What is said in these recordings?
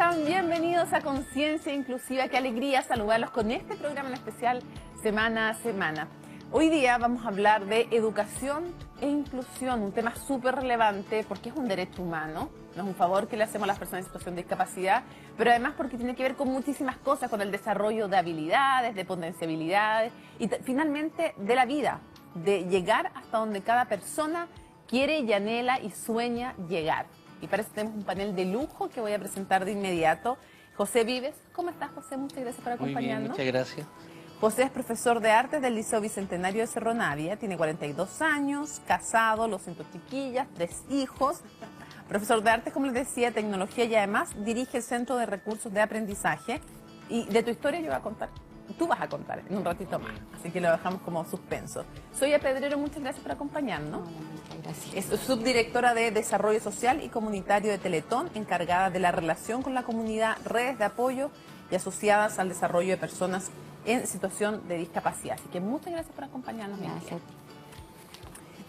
están? Bienvenidos a Conciencia Inclusiva. Qué alegría saludarlos con este programa en especial semana a semana. Hoy día vamos a hablar de educación e inclusión, un tema súper relevante porque es un derecho humano, no es un favor que le hacemos a las personas en situación de discapacidad, pero además porque tiene que ver con muchísimas cosas, con el desarrollo de habilidades, de potenciabilidades y finalmente de la vida, de llegar hasta donde cada persona quiere y anhela y sueña llegar. Y para eso tenemos un panel de lujo que voy a presentar de inmediato. José Vives, ¿cómo estás, José? Muchas gracias por acompañarnos. Muy bien, muchas gracias. José es profesor de artes del Liceo Bicentenario de Cerro Navia, tiene 42 años, casado, lo siento chiquillas, 3 hijos. Profesor de artes, como les decía, tecnología y además dirige el Centro de Recursos de Aprendizaje. Y de tu historia yo voy a contar, tú vas a contar en un ratito más, así que lo dejamos como suspenso. Soy Pedrero, muchas gracias por acompañarnos. Es subdirectora de Desarrollo Social y Comunitario de Teletón, encargada de la relación con la comunidad, redes de apoyo y asociadas al desarrollo de personas en situación de discapacidad. Así que muchas gracias por acompañarnos. Gracias.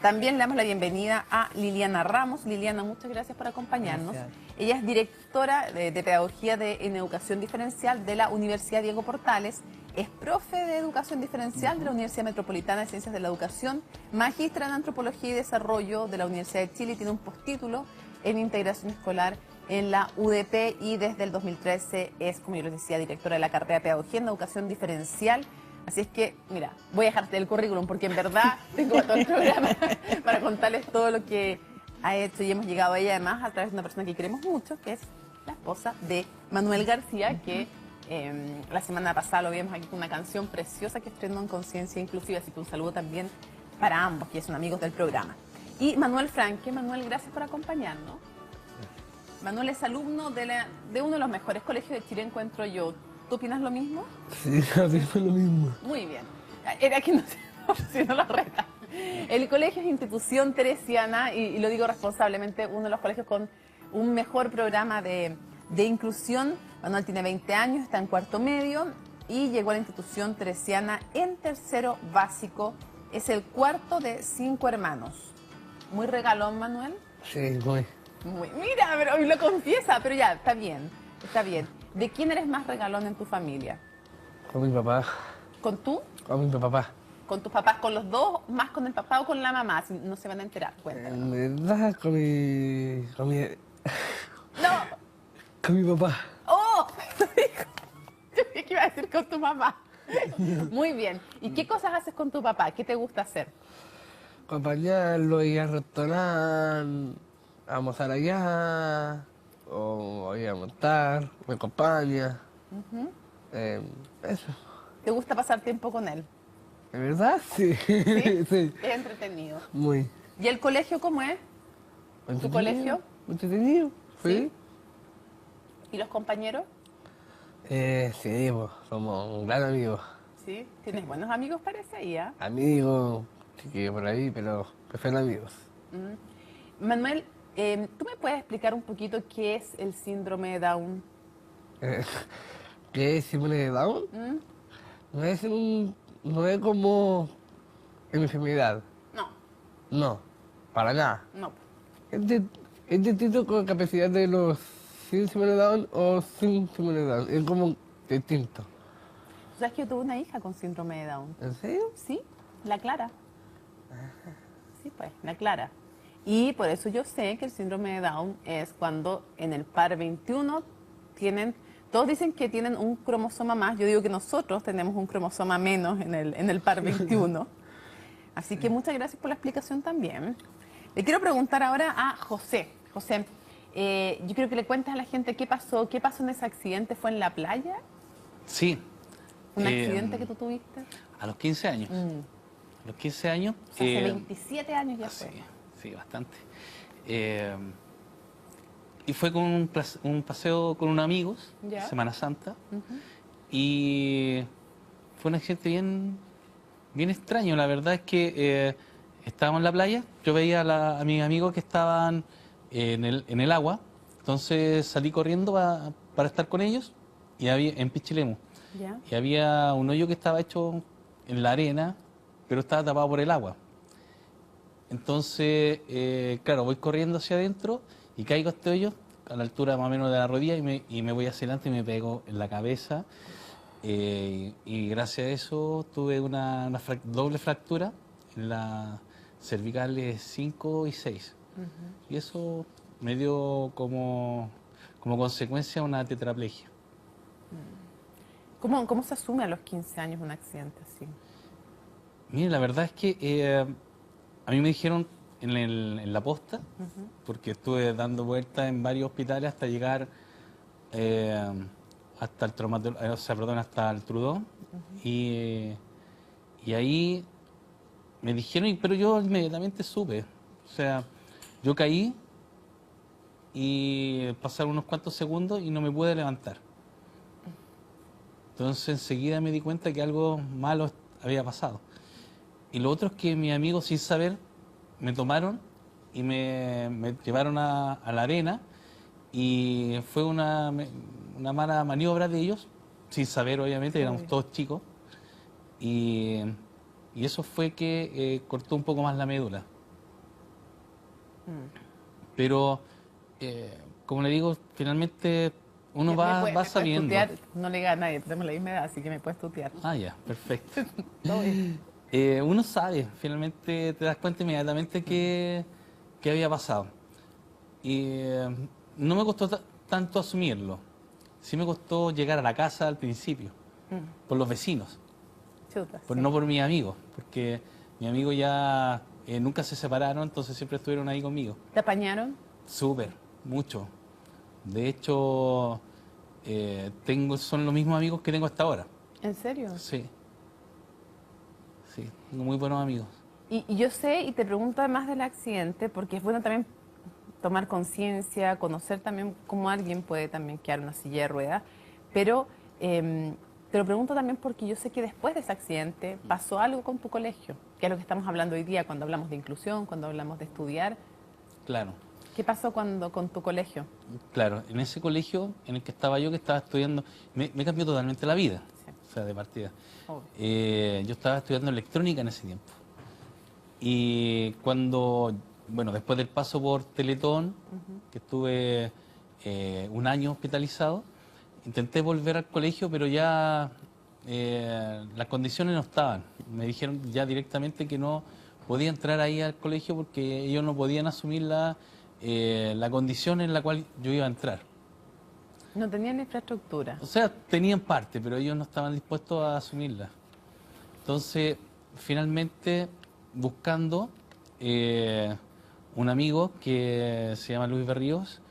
También le damos la bienvenida a Liliana Ramos. Liliana, muchas gracias por acompañarnos. Gracias. Ella es directora de Pedagogía en Educación Diferencial de la Universidad Diego Portales. Es profe de Educación Diferencial de la Universidad Metropolitana de Ciencias de la Educación, magistra en Antropología y Desarrollo de la Universidad de Chile y tiene un postítulo en Integración Escolar en la UDP y desde el 2013 es, como yo les decía, directora de la carrera de Pedagogía en Educación Diferencial. Así es que, mira, voy a dejarte el currículum porque en verdad tengo todo el programa para contarles todo lo que ha hecho y hemos llegado a ella además a través de una persona que queremos mucho, que es la esposa de Manuel García, que la semana pasada lo vimos aquí con una canción preciosa que estrenó en Conciencia Inclusiva, así que un saludo también para ambos, que son amigos del programa. Y Manuel Franque. Manuel, gracias por acompañarnos. Manuel es alumno de uno de los mejores colegios de Chile, encuentro yo. ¿Tú opinas lo mismo? Sí, opino lo mismo. Muy bien. Era que no sé si no lo reta. El colegio es institución teresiana y lo digo responsablemente, uno de los colegios con un mejor programa de inclusión. Manuel tiene 20 años, está en cuarto medio y llegó a la institución teresiana en tercero básico. Es el cuarto de 5 hermanos. Muy regalón, Manuel. Sí, muy. Mira, pero hoy lo confiesa, pero ya, está bien, está bien. ¿De quién eres más regalón en tu familia? Con mi papá. ¿Con tú? Con mi papá. ¿Con tus papás? ¿Con los dos? ¿Más con el papá o con la mamá? Si no se van a enterar, cuéntanos. En verdad, con mi ¡No! con mi papá. ¡Oh! Yo creí que iba a decir con tu mamá. Muy bien. ¿Y qué cosas haces con tu papá? ¿Qué te gusta hacer? Acompañarlo, ir al restaurante, a almorzar allá, o ir a montar, me acompaña. Eso. ¿Te gusta pasar tiempo con él? ¿En verdad? Sí. ¿Sí? Sí. Es entretenido. Muy. ¿Y el colegio cómo es? ¿Tu colegio? Entretenido, sí. ¿Y los compañeros? Sí, pues, somos un gran amigo. Sí. ¿Tienes buenos amigos, parece ahí, ah? Amigos, chiquillos por ahí, pero prefiero amigos. Manuel, ¿tú me puedes explicar un poquito qué es el síndrome de Down? ¿Qué es síndrome de Down? No es como en mi enfermedad. No, No, para nada. no. Es distinto con capacidad de los sin síndrome de Down o sin síndrome de Down. Es como distinto. ¿Sabes que yo tuve una hija con síndrome de Down? ¿En serio? Sí, la Clara. Sí, pues, la Clara. Y por eso yo sé que el síndrome de Down es cuando en el par 21 todos dicen que tienen un cromosoma más. Yo digo que nosotros tenemos un cromosoma menos en el par 21. Así que muchas gracias por la explicación también. Le quiero preguntar ahora a José. José, yo quiero que le cuentes a la gente qué pasó en ese accidente. ¿Fue en la playa? Sí. ¿Un accidente que tú tuviste? A los 15 años. A los 15 años. O sea, hace 27 años ya sí, fue. sí, bastante. Y fue con un paseo con unos amigos, Ya. Semana Santa, y fue un accidente bien extraño. La verdad es que estábamos en la playa, yo veía a mis amigos que estaban en el agua, entonces salí corriendo para estar con ellos y en Pichilemu. ¿Ya? Y había un hoyo que estaba hecho en la arena, pero estaba tapado por el agua. Entonces, claro, voy corriendo hacia adentro y caigo a este hoyo a la altura más o menos de la rodilla y me voy hacia adelante y me pego en la cabeza. Y gracias a eso tuve una doble fractura en las cervicales 5 y 6. Y eso me dio como consecuencia una tetraplegia. ¿Cómo se asume a los 15 años un accidente así? Mire, la verdad es que a mí me dijeron en la posta, porque estuve dando vueltas en varios hospitales hasta llegar hasta el hasta el Trudón, y ahí me dijeron, pero yo inmediatamente supe. O sea, yo caí y pasaron unos cuantos segundos y no me pude levantar. Entonces enseguida me di cuenta que algo malo había pasado. Y lo otro es que mis amigos, sin saber, me tomaron y me llevaron a la arena, y fue una mala maniobra de ellos, sin saber obviamente, éramos todos chicos, y eso fue que cortó un poco más la médula. Pero, como le digo, finalmente uno va sabiendo. Tutear, no le diga a nadie, tenemos la misma edad, así que me puedes tutear. Ah, ya, perfecto. Todo bien. Uno sabe, finalmente te das cuenta inmediatamente que había pasado. Y no me costó tanto asumirlo. Sí me costó llegar a la casa al principio, por los vecinos, Chuta, pues sí. no por mis amigos, porque mis amigos ya nunca se separaron, entonces siempre estuvieron ahí conmigo. ¿Te apañaron? Súper, mucho. De hecho, son los mismos amigos que tengo hasta ahora. ¿En serio? Sí. Sí, tengo muy buenos amigos. Y yo sé, y te pregunto además del accidente, porque es bueno también tomar conciencia, conocer también cómo alguien puede también quedar en una silla de ruedas, pero te lo pregunto también porque yo sé que después de ese accidente pasó algo con tu colegio, que es lo que estamos hablando hoy día cuando hablamos de inclusión, cuando hablamos de estudiar. Claro. ¿Qué pasó con tu colegio? Claro, en ese colegio en el que estaba yo, que estaba estudiando, me cambió totalmente la vida, Sí. o sea, de partida. Obvio. Yo estaba estudiando electrónica en ese tiempo. Y después del paso por Teletón, que estuve un año hospitalizado, intenté volver al colegio, pero ya las condiciones no estaban. Me dijeron ya directamente que no podía entrar ahí al colegio porque ellos no podían asumir la condición en la cual yo iba a entrar. No tenían infraestructura. O sea, tenían parte, pero ellos no estaban dispuestos a asumirla. Entonces, finalmente, buscando un amigo que se llama Luis Berríos,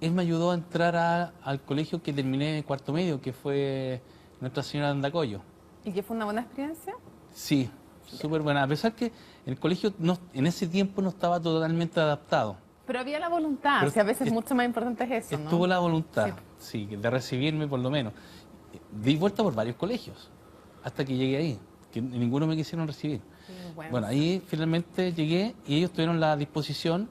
él me ayudó a entrar al colegio que terminé cuarto medio, que fue Nuestra Señora de Andacollo. ¿Y qué fue una buena experiencia? Sí, súper buena. A pesar que el colegio en ese tiempo no estaba totalmente adaptado. Pero había la voluntad, Pero o sea, a veces mucho más importante es eso, ¿no? Estuvo la voluntad, sí, de recibirme por lo menos. Di vuelta por varios colegios hasta que llegué ahí, que ninguno me quisieron recibir. Sí, Bueno, ahí finalmente llegué y ellos tuvieron la disposición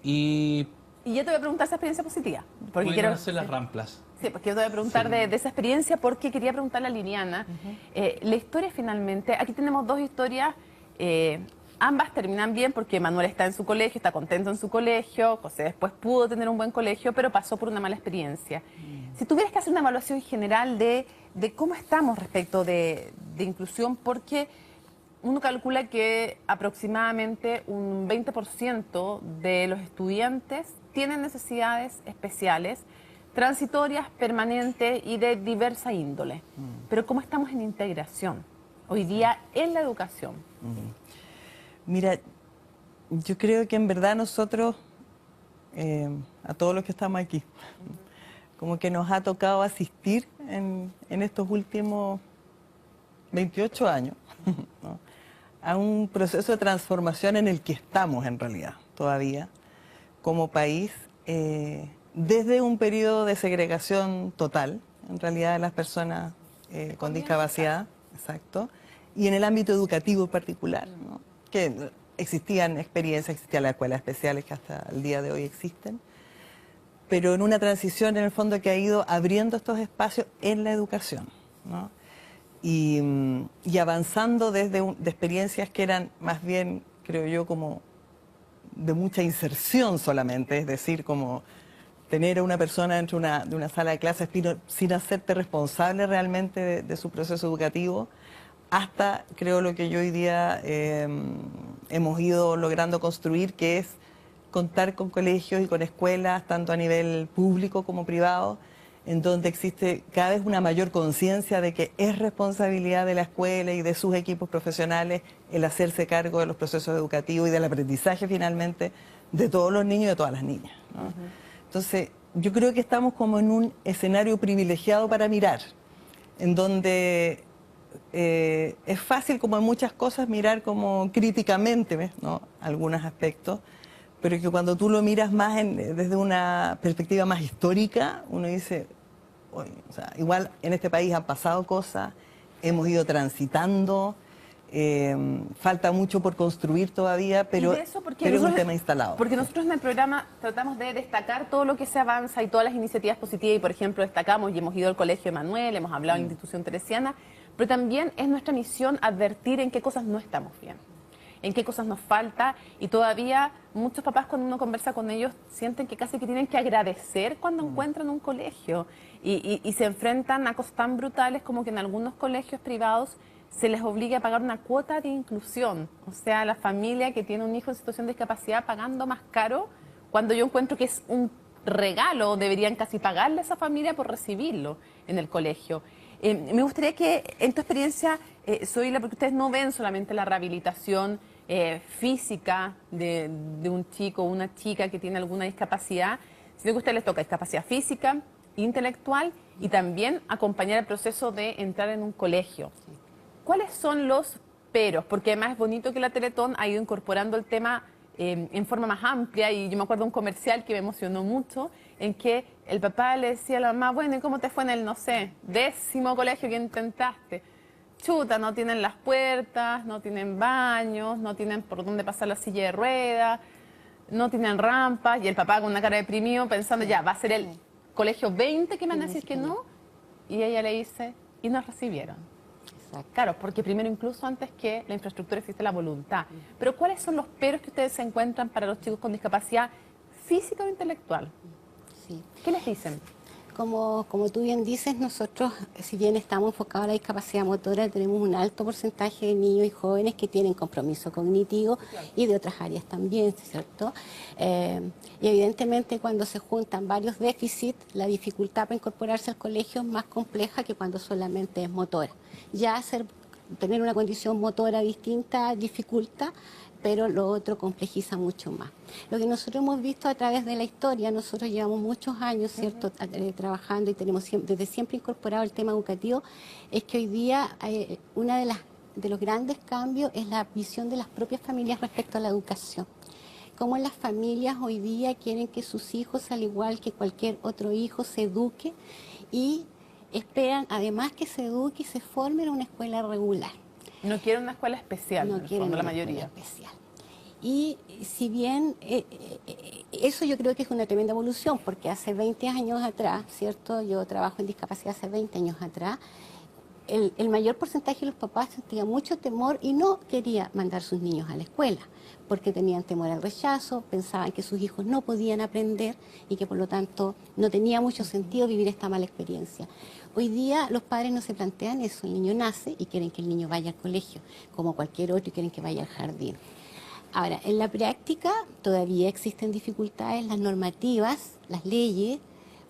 y Y yo te voy a preguntar esa experiencia positiva. Porque pudieron quiero hacer las ramplas. Sí, porque yo te voy a preguntar de esa experiencia porque quería preguntarle a Liliana. La historia finalmente, aquí tenemos dos historias, ambas terminan bien porque Manuel está en su colegio, está contento en su colegio, José después pudo tener un buen colegio, pero pasó por una mala experiencia. Si tuvieras que hacer una evaluación general de cómo estamos respecto de inclusión, porque uno calcula que aproximadamente un 20% de los estudiantes tienen necesidades especiales, transitorias, permanentes y de diversa índole. Pero ¿cómo estamos en integración hoy día en la educación? Mira, yo creo que en verdad nosotros, a todos los que estamos aquí, como que nos ha tocado asistir en estos últimos 28 años, ¿no?, a un proceso de transformación en el que estamos en realidad todavía como país, desde un periodo de segregación total, en realidad de las personas con discapacidad, exacto, y en el ámbito educativo en particular, ¿no?, que existían experiencias, existían las escuelas especiales que hasta el día de hoy existen, pero en una transición en el fondo que ha ido abriendo estos espacios en la educación, ¿no?, y avanzando desde de experiencias que eran más bien, creo yo, como de mucha inserción solamente, es decir, como tener a una persona dentro de una sala de clases sin hacerte responsable realmente de su proceso educativo, hasta creo lo que yo hoy día hemos ido logrando construir, que es contar con colegios y con escuelas, tanto a nivel público como privado, en donde existe cada vez una mayor conciencia de que es responsabilidad de la escuela y de sus equipos profesionales el hacerse cargo de los procesos educativos y del aprendizaje finalmente de todos los niños y de todas las niñas, ¿no? Entonces, yo creo que estamos como en un escenario privilegiado para mirar, en donde es fácil, como en muchas cosas, mirar como críticamente, ¿ves?, ¿no?, algunos aspectos, pero que cuando tú lo miras más desde una perspectiva más histórica, uno dice, oye, o sea, igual en este país han pasado cosas, hemos ido transitando, falta mucho por construir todavía, pero, pero es un tema instalado. Porque nosotros en el programa tratamos de destacar todo lo que se avanza y todas las iniciativas positivas, y por ejemplo destacamos y hemos ido al Colegio Emanuel, hemos hablado de Institución Teresiana, pero también es nuestra misión advertir en qué cosas no estamos bien, en qué cosas nos falta, y todavía muchos papás, cuando uno conversa con ellos, sienten que casi que tienen que agradecer cuando encuentran un colegio y se enfrentan a cosas tan brutales como que en algunos colegios privados se les obliga a pagar una cuota de inclusión, o sea, la familia que tiene un hijo en situación de discapacidad pagando más caro, cuando yo encuentro que es un regalo, deberían casi pagarle a esa familia por recibirlo en el colegio. Me gustaría que, en tu experiencia, Zoila, porque ustedes no ven solamente la rehabilitación física de un chico o una chica que tiene alguna discapacidad, sino que a ustedes les toca discapacidad física, intelectual y también acompañar el proceso de entrar en un colegio. ¿Cuáles son los peros? Porque además es bonito que la Teletón ha ido incorporando el tema en forma más amplia, y yo me acuerdo de un comercial que me emocionó mucho, en que el papá le decía a la mamá, bueno, ¿y cómo te fue en el, no sé, 10º colegio que intentaste? Chuta, no tienen las puertas, no tienen baños, no tienen por dónde pasar la silla de ruedas, no tienen rampas, y el papá con una cara deprimido pensando, ya, va a ser el colegio 20 que me van a decir que no, y ella le dice, y nos recibieron. Claro, porque primero, incluso antes que la infraestructura, existe la voluntad. Pero ¿cuáles son los peros que ustedes se encuentran para los chicos con discapacidad física o intelectual? Sí. ¿Qué les dicen? Como tú bien dices, nosotros, si bien estamos enfocados a la discapacidad motora, tenemos un alto porcentaje de niños y jóvenes que tienen compromiso cognitivo y de otras áreas también, ¿cierto? Y evidentemente cuando se juntan varios déficits, la dificultad para incorporarse al colegio es más compleja que cuando solamente es motora. Ya tener una condición motora distinta dificulta, pero lo otro complejiza mucho más. Lo que nosotros hemos visto a través de la historia, nosotros llevamos muchos años, ¿cierto?, trabajando y tenemos desde siempre incorporado el tema educativo, es que hoy día una de los grandes cambios es la visión de las propias familias respecto a la educación. Cómo las familias hoy día quieren que sus hijos, al igual que cualquier otro hijo, se eduque, y esperan además que se eduque y se forme en una escuela regular. No quieren una escuela especial, No en el quieren fondo, la una mayoría. escuela especial. Y si bien eso yo creo que es una tremenda evolución, porque hace 20 años atrás, ¿cierto? Yo trabajo en discapacidad hace 20 años atrás, el mayor porcentaje de los papás sentía mucho temor y no quería mandar sus niños a la escuela, porque tenían temor al rechazo, pensaban que sus hijos no podían aprender y que por lo tanto no tenía mucho sentido vivir esta mala experiencia. Hoy día los padres no se plantean eso, el niño nace y quieren que el niño vaya al colegio, como cualquier otro, y quieren que vaya al jardín. Ahora, en la práctica todavía existen dificultades, las normativas, las leyes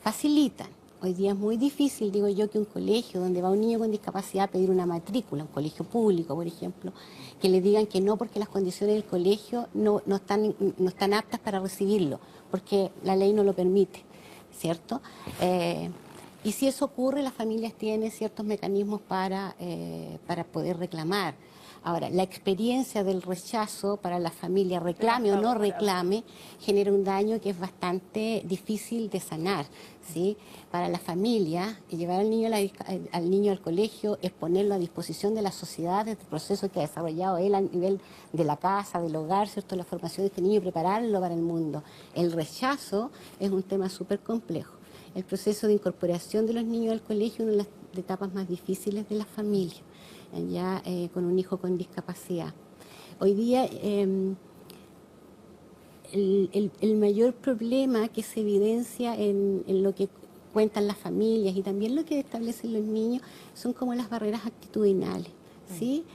facilitan. Hoy día es muy difícil, digo yo, que un colegio donde va un niño con discapacidad a pedir una matrícula, un colegio público, por ejemplo, que le digan que no porque las condiciones del colegio no están aptas para recibirlo, porque la ley no lo permite, ¿cierto? Y si eso ocurre, las familias tienen ciertos mecanismos para poder reclamar. Ahora, la experiencia del rechazo para la familia, reclame o no reclame, genera un daño que es bastante difícil de sanar, ¿sí? Para la familia, llevar al niño al colegio es ponerlo a disposición de la sociedad, de este proceso que ha desarrollado él a nivel de la casa, del hogar, ¿cierto? La formación de este niño y prepararlo para el mundo. El rechazo es un tema súper complejo. El proceso de incorporación de los niños al colegio es una de las etapas más difíciles de la familia, ya con un hijo con discapacidad. Hoy día el mayor problema que se evidencia en lo que cuentan las familias y también lo que establecen los niños son como las barreras actitudinales. ¿Sí?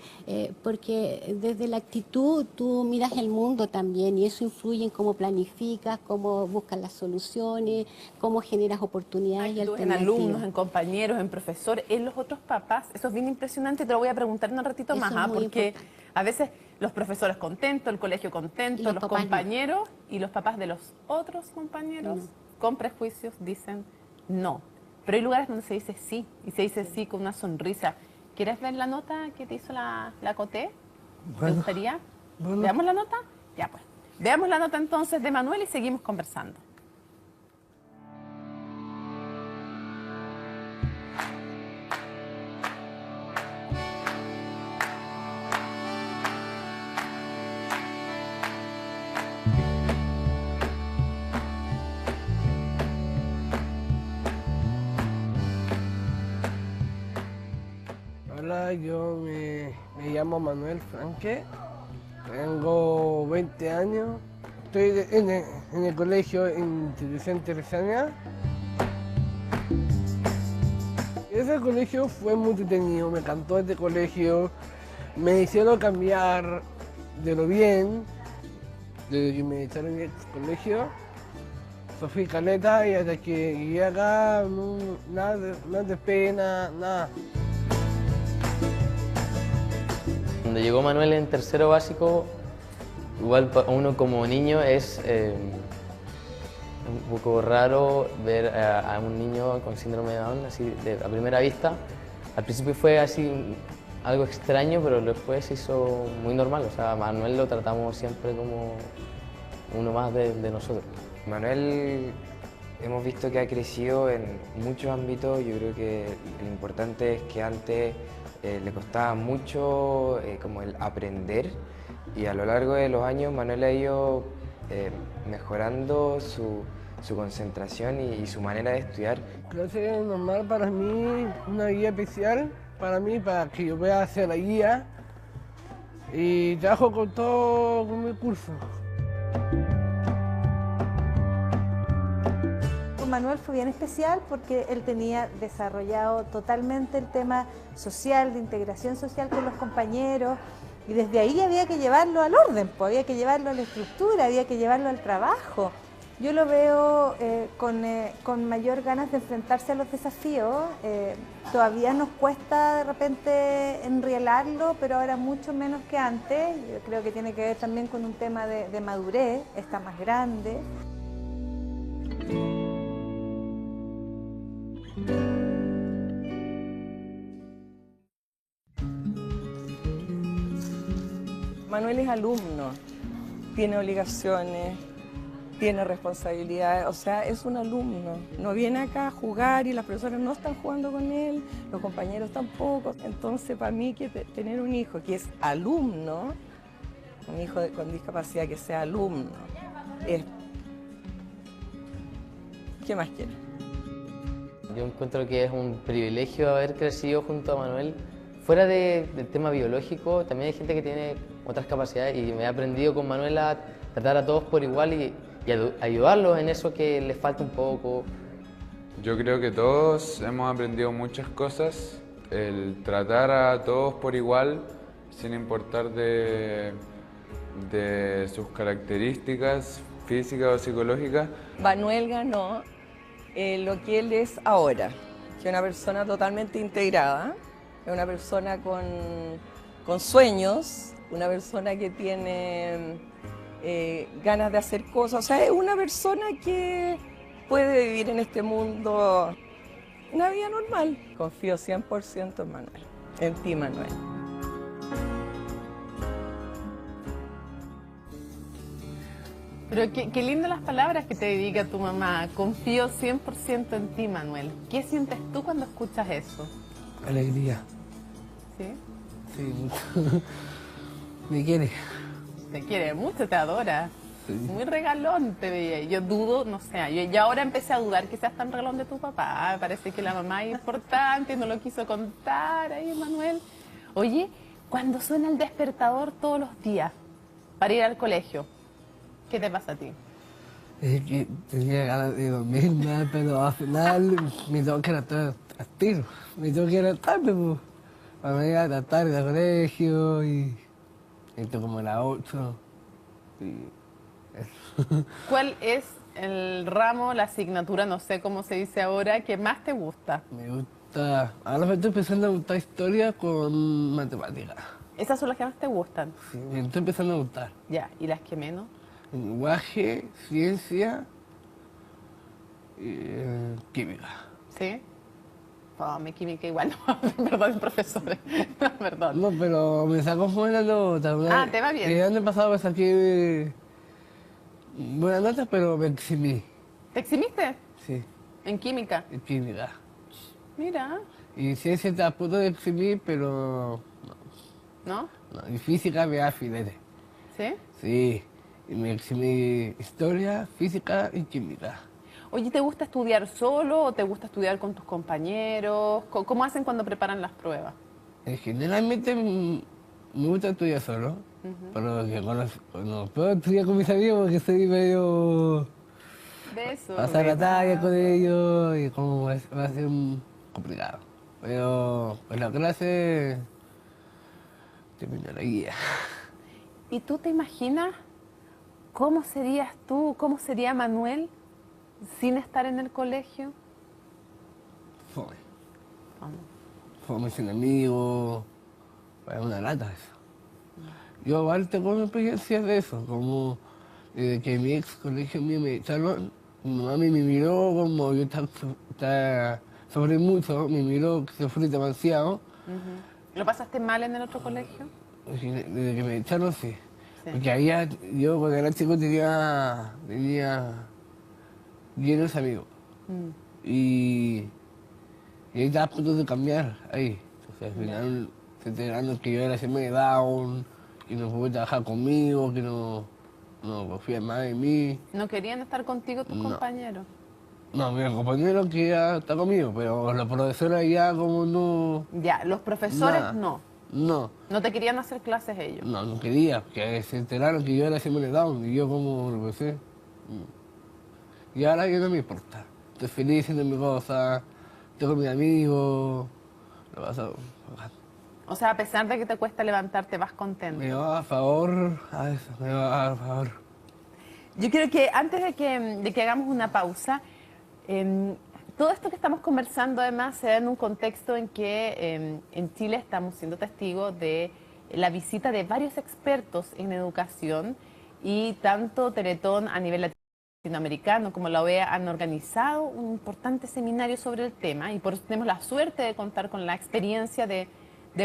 Porque desde la actitud tú miras el mundo también y eso influye en cómo planificas, cómo buscas las soluciones, cómo generas oportunidades y Actitudes en alternativas. alumnos, en compañeros, en profesores, en los otros papás. Eso es bien impresionante, te lo voy a preguntar en un ratito Eso más, es muy porque importante. a veces los profesores contentos, el colegio Y contento, los los papás no. compañeros y los papás de los otros compañeros con prejuicios dicen no. Pero hay lugares donde se dice sí, y se dice sí con una sonrisa. ¿Quieres ver la nota que te hizo la Coté? ¿Te Bueno, gustaría? bueno. ¿Veamos la nota? Ya pues. Veamos la nota entonces de Manuel y seguimos conversando. Hola, yo me llamo Manuel Franque, tengo 20 años, estoy en el colegio en Institución Teresiana. Ese colegio fue muy entretenido, me encantó este colegio, me hicieron cambiar de lo bien, desde que me echaron del colegio. Sofía Caleta y hasta que llegué acá, nada de pena, nada. Cuando llegó Manuel en tercero básico, igual uno como niño es un poco raro ver a un niño con síndrome de Down así a primera vista. Al principio fue así algo extraño, pero después se hizo muy normal. O sea, a Manuel lo tratamos siempre como uno más de nosotros. Manuel hemos visto que ha crecido en muchos ámbitos. Yo creo que lo importante es que antes le costaba mucho como el aprender y a lo largo de los años Manuel ha ido mejorando su concentración y su manera de estudiar. Clase normal para mí, una guía especial para mí, para que yo pueda hacer la guía y trabajo con todo con mi curso. Manuel fue bien especial porque él tenía desarrollado totalmente el tema social, de integración social con los compañeros, y desde ahí había que llevarlo al orden, pues, había que llevarlo a la estructura, había que llevarlo al trabajo. Yo lo veo con mayor ganas de enfrentarse a los desafíos. Todavía nos cuesta de repente enrielarlo, pero ahora mucho menos que antes. Yo creo que tiene que ver también con un tema de madurez, está más grande. Manuel es alumno, tiene obligaciones, tiene responsabilidades, o sea, es un alumno. No viene acá a jugar y las profesoras no están jugando con él, los compañeros tampoco. Entonces, para mí, tener un hijo que es alumno, un hijo con discapacidad que sea alumno, es... ¿Qué más quiero? Yo encuentro que es un privilegio haber crecido junto a Manuel. Fuera del tema biológico, también hay gente que tiene otras capacidades y me he aprendido con Manuel a tratar a todos por igual y ayudarlos en eso que les falta un poco. Yo creo que todos hemos aprendido muchas cosas, el tratar a todos por igual, sin importar de sus características físicas o psicológicas. Manuel ganó lo que él es ahora, que es una persona totalmente integrada, es una persona con sueños, una persona que tiene ganas de hacer cosas, o sea, es una persona que puede vivir en este mundo una vida normal. Confío 100% en Manuel, en ti, Manuel. Pero qué lindas las palabras que te dedica tu mamá. Confío 100% en ti, Manuel. ¿Qué sientes tú cuando escuchas eso? Alegría. ¿Sí? Sí, mucho. Me quiere. Te quiere mucho, te adora. Sí. Muy regalón te veía. Yo dudo, no sé, yo ya ahora empecé a dudar que seas tan regalón de tu papá. Me parece que la mamá es importante y no lo quiso contar ahí, Manuel. Oye, cuando suena el despertador todos los días para ir al colegio, ¿Qué te pasa a ti? Es que tenía ganas de dormir más, pero al final me tengo que levantar al tiro. Me tengo que levantarme, pues. Para ir a la tarde al colegio y esto como a las 8. Y eso. ¿Cuál es el ramo, la asignatura, no sé cómo se dice ahora, que más te gusta? Me gusta. Ahora me estoy empezando a gustar historia con matemáticas. Esas son las que más te gustan. Sí, me estoy empezando a gustar. Ya, ¿y las que menos? Lenguaje, ciencia y química. ¿Sí? Mi química igual, no, perdón, profesores. No, perdón. No, pero me sacó buena nota. ¿te va bien? El año pasado me saqué buenas notas, pero me eximí. ¿Te eximiste? Sí, En química. en química. Mira, Y ciencia está a punto de eximir, pero ¿no? no. Y física me da filete. ¿Sí? Sí, y me eximí historia, física y química. Oye, ¿te gusta estudiar solo o te gusta estudiar con tus compañeros? ¿Cómo hacen cuando preparan las pruebas? Generalmente me gusta estudiar solo, pero que cuando puedo estudiar con mis amigos porque soy medio... De eso. pasar la talla con ellos y como va a ser complicado. Pero en la clase termino la guía. ¿Y tú te imaginas cómo serías tú, cómo sería Manuel sin estar en el colegio? Fome. Fome sin amigos. Es una lata eso. Yo igual tengo experiencias de eso, como desde que mi ex colegio mío me echaron, mi mamá me miró como yo sufrí mucho, me miró que sufrí demasiado. ¿Lo pasaste mal en el otro colegio? Desde que me echaron, sí. Sí. Porque ahí yo cuando era chico tenía llenos amigos. Y ahí estaba a punto de cambiar, ahí. Entonces al final se enteraron que yo era síndrome de Down, que no pude trabajar conmigo, que no confían más en mí. ¿No querían estar contigo tus No. compañeros? No, mi compañero que ya está conmigo, pero los profesores ya como no... Ya, los profesores Nada. no. No, No te querían hacer clases ellos. no quería, que se enteraron que yo era síndrome de Down y yo como lo pensé. Y ahora ya no me importa. Estoy feliz haciendo mi cosa, estoy con mis amigos, lo paso. O sea, a pesar de que te cuesta levantarte, vas contento. Me va a favor a eso, me va a favor. Yo quiero que antes de que hagamos una pausa, todo esto que estamos conversando además se da en un contexto en que en Chile estamos siendo testigos de la visita de varios expertos en educación y tanto Teletón a nivel latinoamericano como la OEA han organizado un importante seminario sobre el tema y por eso tenemos la suerte de contar con la experiencia de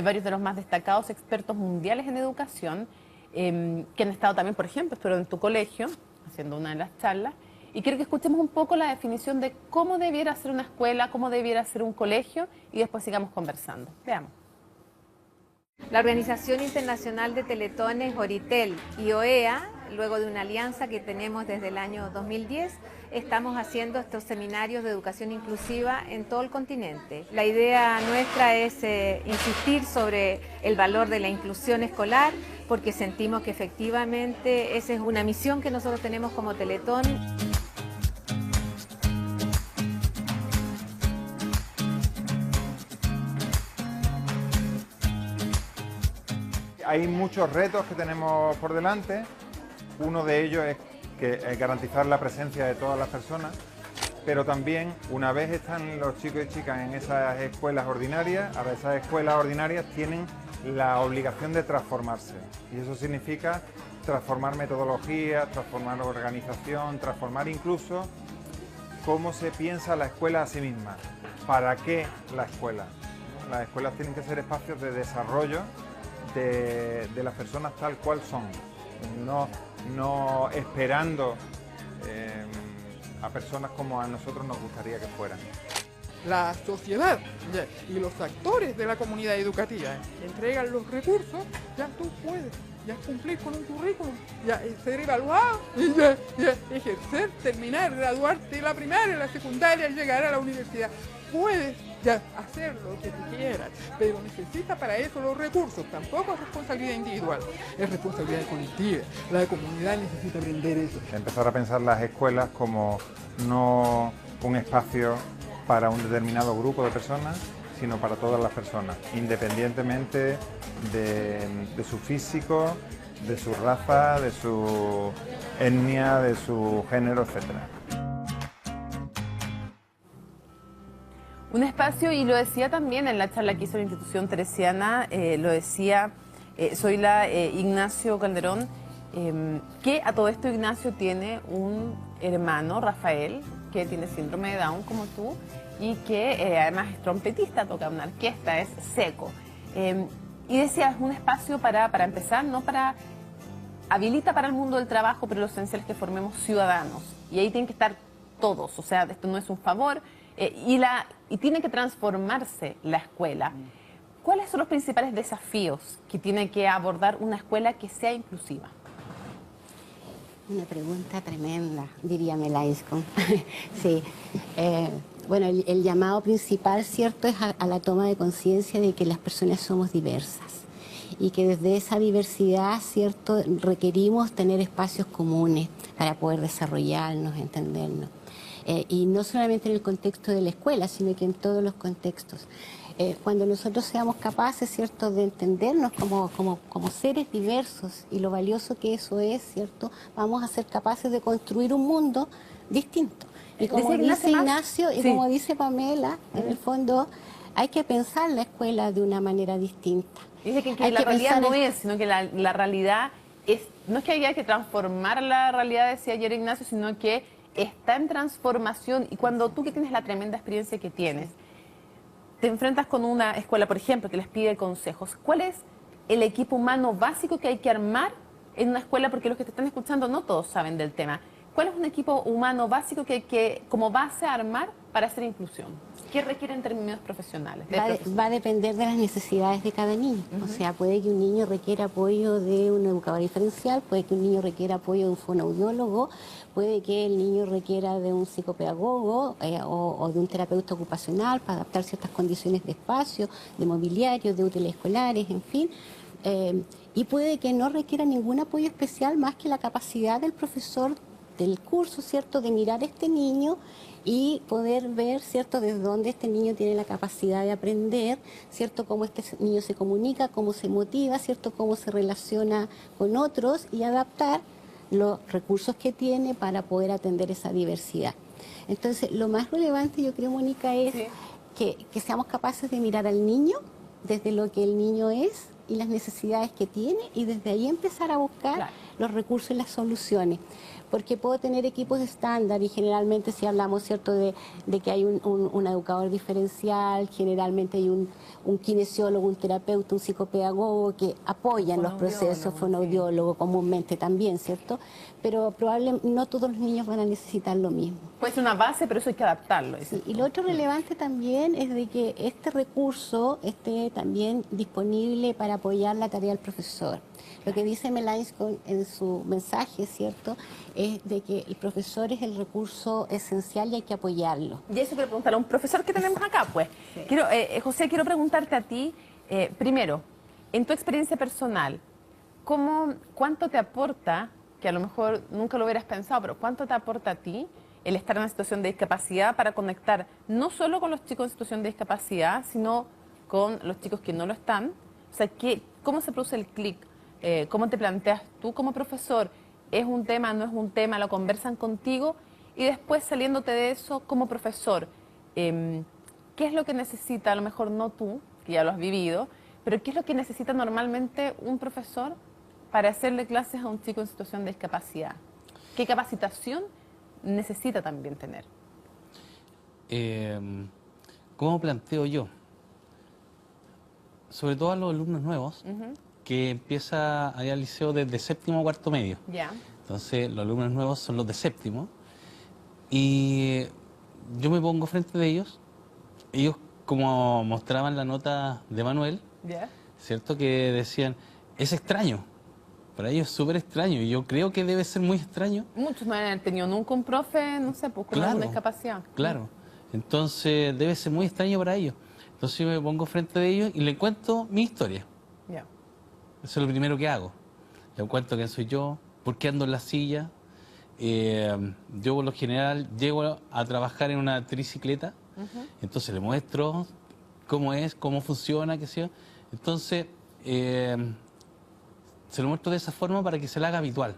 varios de los más destacados expertos mundiales en educación que han estado también, por ejemplo, estuvieron en tu colegio haciendo una de las charlas. Y quiero que escuchemos un poco la definición de cómo debiera ser una escuela, cómo debiera ser un colegio y después sigamos conversando. Veamos. La Organización Internacional de Teletones, Oritel y OEA, luego de una alianza que tenemos desde el año 2010, estamos haciendo estos seminarios de educación inclusiva en todo el continente. La idea nuestra es insistir sobre el valor de la inclusión escolar, porque sentimos que efectivamente esa es una misión que nosotros tenemos como Teletón. Hay muchos retos que tenemos por delante. Uno de ellos es garantizar la presencia de todas las personas, pero también una vez están los chicos y chicas en esas escuelas ordinarias, ahora esas escuelas ordinarias tienen la obligación de transformarse. Y eso significa transformar metodologías, transformar organización, transformar incluso cómo se piensa la escuela a sí misma. ¿Para qué la escuela? Las escuelas tienen que ser espacios de desarrollo de las personas tal cual son, no esperando a personas como a nosotros nos gustaría que fueran. La sociedad y los actores de la comunidad educativa que entregan los recursos, ya tú puedes ya cumplir con un currículum, ya ser evaluado, y ya ejercer, terminar, graduarte en la primaria, en la secundaria, llegar a la universidad. Puedes ya hacer lo que tú quieras, pero necesita para eso los recursos. Tampoco es responsabilidad individual, es responsabilidad colectiva. La comunidad necesita aprender eso. Empezar a pensar las escuelas como no un espacio para un determinado grupo de personas, sino para todas las personas, independientemente de su físico, de su raza, de su etnia, de su género, etcétera. Un espacio, y lo decía también en la charla que hizo la institución teresiana, lo decía Zoila Ignacio Calderón, que a todo esto Ignacio tiene un hermano, Rafael, que tiene síndrome de Down como tú, y que además es trompetista, toca una orquesta, es seco. Y decía, es un espacio para empezar, no para... habilita para el mundo del trabajo, pero lo esencial es que formemos ciudadanos. Y ahí tienen que estar todos, o sea, esto no es un favor, y tiene que transformarse la escuela. ¿Cuáles son los principales desafíos que tiene que abordar una escuela que sea inclusiva? Una pregunta tremenda, diría Melaiscon. Sí. Bueno, el llamado principal, ¿cierto?, es a la toma de conciencia de que las personas somos diversas y que desde esa diversidad, ¿cierto?, requerimos tener espacios comunes para poder desarrollarnos, entendernos. Y no solamente en el contexto de la escuela, sino que en todos los contextos. Cuando nosotros seamos capaces, ¿cierto?, de entendernos como seres diversos y lo valioso que eso es, ¿cierto?, vamos a ser capaces de construir un mundo distinto. Y como dice Ignacio y como dice Pamela, en el fondo hay que pensar la escuela de una manera distinta. Dice que la realidad no es, sino que la realidad es, no es que haya que transformar la realidad, decía ayer Ignacio, sino que está en transformación. Y cuando tú, que tienes la tremenda experiencia que tienes, te enfrentas con una escuela, por ejemplo, que les pide consejos, ¿cuál es el equipo humano básico que hay que armar en una escuela? Porque los que te están escuchando no todos saben del tema. ¿Cuál es un equipo humano básico que hay que, como base, armar para hacer inclusión? ¿Qué requiere en términos profesionales? Va a depender de las necesidades de cada niño. O sea, puede que un niño requiera apoyo de un educador diferencial, puede que un niño requiera apoyo de un fonoaudiólogo, puede que el niño requiera de un psicopedagogo o de un terapeuta ocupacional para adaptar ciertas condiciones de espacio, de mobiliario, de útiles escolares, en fin. Y puede que no requiera ningún apoyo especial más que la capacidad del profesor del curso, ¿cierto?, de mirar a este niño y poder ver, ¿cierto?, desde dónde este niño tiene la capacidad de aprender, ¿cierto?, cómo este niño se comunica, cómo se motiva, ¿cierto?, cómo se relaciona con otros y adaptar los recursos que tiene para poder atender esa diversidad. Entonces, lo más relevante, yo creo, Mónica, es que seamos capaces de mirar al niño desde lo que el niño es y las necesidades que tiene y desde ahí empezar a buscar los recursos y las soluciones. Porque puedo tener equipos estándar y generalmente si hablamos, ¿cierto?, de que hay un educador diferencial, generalmente hay un kinesiólogo, un terapeuta, un psicopedagogo que apoyan los procesos, fonoaudiólogo comúnmente también, ¿cierto? Pero probablemente no todos los niños van a necesitar lo mismo. Puede ser una base, pero eso hay que adaptarlo. Sí, y lo otro relevante también es de que este recurso esté también disponible para apoyar la tarea del profesor. Lo que dice Melaiscon en su mensaje, ¿cierto?, es de que el profesor es el recurso esencial y hay que apoyarlo. Y eso quiero preguntarle a un profesor que tenemos acá, pues. Sí. José, quiero preguntarte a ti, primero, en tu experiencia personal, ¿cuánto te aporta, que a lo mejor nunca lo hubieras pensado, pero cuánto te aporta a ti el estar en una situación de discapacidad para conectar no solo con los chicos en situación de discapacidad, sino con los chicos que no lo están? O sea, ¿cómo se produce el clic? ¿Cómo te planteas tú como profesor? ¿Es un tema, no es un tema? ¿Lo conversan contigo? Y después, saliéndote de eso, como profesor, ¿qué es lo que necesita? A lo mejor no tú, que ya lo has vivido, pero ¿qué es lo que necesita normalmente un profesor para hacerle clases a un chico en situación de discapacidad? ¿Qué capacitación necesita también tener? ¿Cómo planteo yo? Sobre todo a los alumnos nuevos, que empieza a ir al liceo desde séptimo o cuarto medio. Entonces, los alumnos nuevos son los de séptimo. Y yo me pongo frente de ellos. Ellos, como mostraban la nota de Manuel, ¿cierto?, que decían, es extraño. Para ellos es súper extraño. Y yo creo que debe ser muy extraño. Muchos no han tenido nunca un profe, no sé, pues con alguna discapacidad. Claro. Entonces debe ser muy extraño para ellos. Entonces yo me pongo frente de ellos y les cuento mi historia. Ya. Eso es lo primero que hago. Les cuento quién soy yo, por qué ando en la silla. Yo por lo general llego a trabajar en una tricicleta, entonces le muestro cómo es, cómo funciona, qué sé yo. Entonces se lo muestro de esa forma para que se le haga habitual.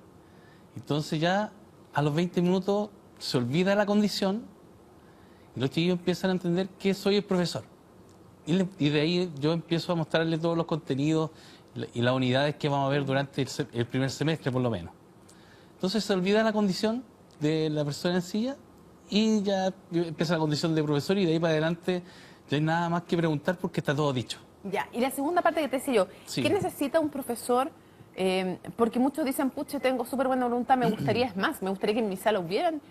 Entonces ya a los 20 minutos se olvida la condición y los chiquillos empiezan a entender que soy el profesor. Y de ahí yo empiezo a mostrarles todos los contenidos y las unidades que vamos a ver durante el primer semestre, por lo menos. Entonces se olvida la condición de la persona en silla y ya empieza la condición de profesor y de ahí para adelante no hay nada más que preguntar porque está todo dicho. Ya, y la segunda parte que te decía yo, Sí. ¿qué necesita un profesor? Porque muchos dicen, pucha, tengo súper buena voluntad, me gustaría, es más, me gustaría que en mi sala hubieran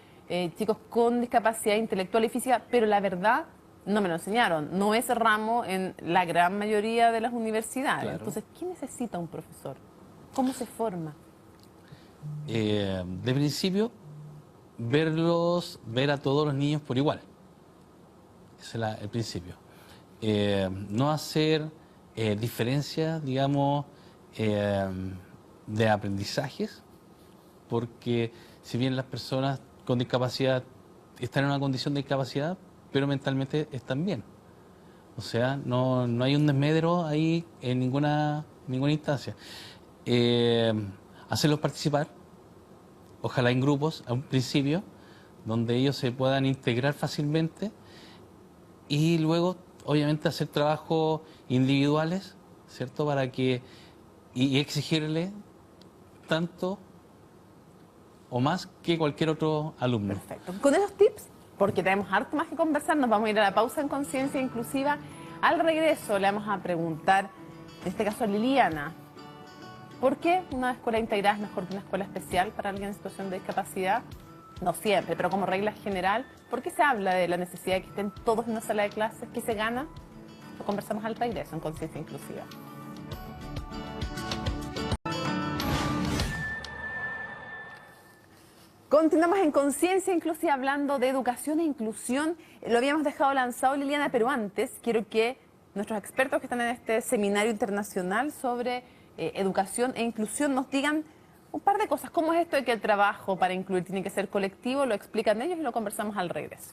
chicos con discapacidad intelectual y física, pero la verdad no me lo enseñaron. No es ramo en la gran mayoría de las universidades. Claro. Entonces, ¿qué necesita un profesor? ¿Cómo se forma? De principio, ver a todos los niños por igual. Ese es el principio. No hacer diferencias, digamos, de aprendizajes, porque si bien las personas con discapacidad están en una condición de discapacidad, pero mentalmente están bien. O sea, no hay un desmedro ahí en ninguna instancia. Hacerlos participar, ojalá en grupos a un principio, donde ellos se puedan integrar fácilmente y luego, obviamente, hacer trabajos individuales, ¿cierto? Para que y exigirle tanto o más que cualquier otro alumno. Perfecto. Con esos tips, porque tenemos harto más que conversar, nos vamos a ir a la pausa en Conciencia Inclusiva. Al regreso le vamos a preguntar, en este caso a Liliana, ¿por qué una escuela integrada es mejor que una escuela especial para alguien en situación de discapacidad? No siempre, pero como regla general, ¿por qué se habla de la necesidad de que estén todos en una sala de clases? ¿Qué se gana? Lo conversamos al regreso en Conciencia Inclusiva. Continuamos en Conciencia Inclusiva hablando de educación e inclusión. Lo habíamos dejado lanzado, Liliana, pero antes quiero que nuestros expertos que están en este seminario internacional sobre educación e inclusión nos digan un par de cosas. ¿Cómo es esto de que el trabajo para incluir tiene que ser colectivo? Lo explican ellos y lo conversamos al regreso.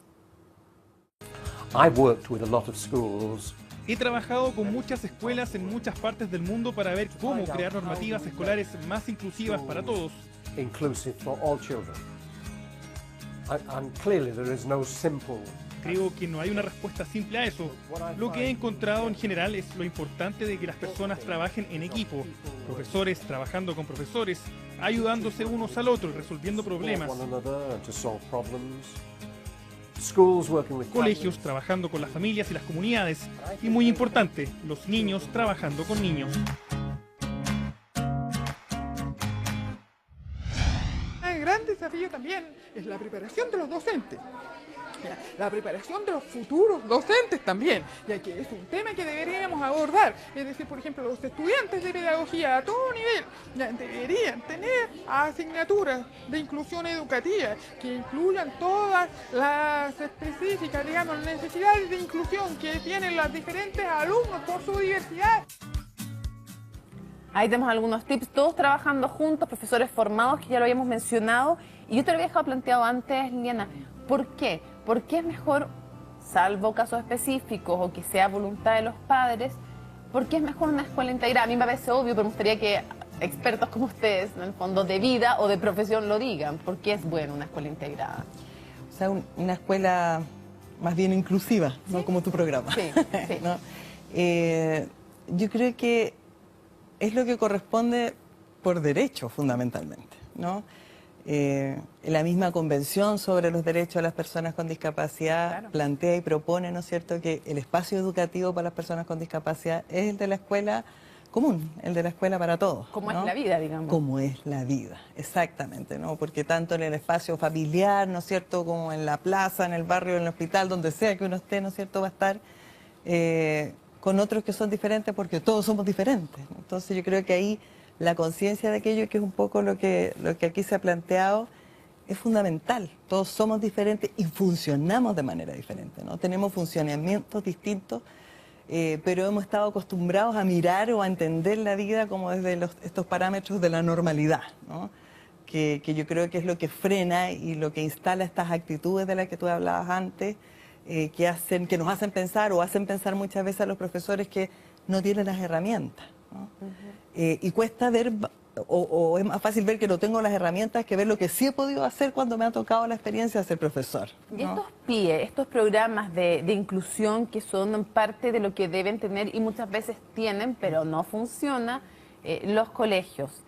He trabajado con muchas escuelas en muchas partes del mundo para ver cómo crear normativas escolares más inclusivas para todos. Creo que no hay una respuesta simple a eso. Lo que he encontrado en general es lo importante de que las personas trabajen en equipo, profesores trabajando con profesores, ayudándose unos al otro y resolviendo problemas. Colegios trabajando con las familias y las comunidades. Y muy importante, los niños trabajando con niños. El gran desafío también es la preparación de los docentes. La preparación de los futuros docentes también, ya que es un tema que deberíamos abordar. Es decir, por ejemplo, los estudiantes de pedagogía a todo nivel ya deberían tener asignaturas de inclusión educativa que incluyan todas las específicas, digamos, necesidades de inclusión que tienen los diferentes alumnos por su diversidad. Ahí tenemos algunos tips, todos trabajando juntos, profesores formados, que ya lo habíamos mencionado. Y yo te lo había dejado planteado antes, Liliana. ¿Por qué? ¿Por qué es mejor, salvo casos específicos o que sea voluntad de los padres, por qué es mejor una escuela integrada? A mí me parece obvio, pero me gustaría que expertos como ustedes, en el fondo de vida o de profesión, lo digan. ¿Por qué es bueno una escuela integrada? O sea, una escuela más bien inclusiva, ¿sí? No como tu programa. Sí, sí. ¿No? Yo creo que es lo que corresponde por derecho, fundamentalmente, ¿no? La misma Convención sobre los Derechos de las Personas con Discapacidad, claro, plantea y propone, ¿no es cierto?, que el espacio educativo para las personas con discapacidad es el de la escuela común, el de la escuela para todos. Como ¿no? es la vida, digamos. Como es la vida, exactamente, ¿no? Porque tanto en el espacio familiar, ¿no es cierto?, como en la plaza, en el barrio, en el hospital, donde sea que uno esté, ¿no es cierto?, va a estar con otros que son diferentes porque todos somos diferentes. Entonces yo creo que ahí la conciencia de aquello, que es un poco lo que aquí se ha planteado, es fundamental. Todos somos diferentes y funcionamos de manera diferente, ¿no? Tenemos funcionamientos distintos, pero hemos estado acostumbrados a mirar o a entender la vida como desde estos parámetros de la normalidad, ¿no? Que yo creo que es lo que frena y lo que instala estas actitudes de las que tú hablabas antes, que nos hacen pensar o hacen pensar muchas veces a los profesores que no tienen las herramientas, ¿no? Y cuesta ver, o es más fácil ver que no tengo las herramientas que ver lo que sí he podido hacer cuando me ha tocado la experiencia de ser profesor, ¿no? Y estos PIE, estos programas de inclusión que son parte de lo que deben tener y muchas veces tienen, pero no funciona, los colegios.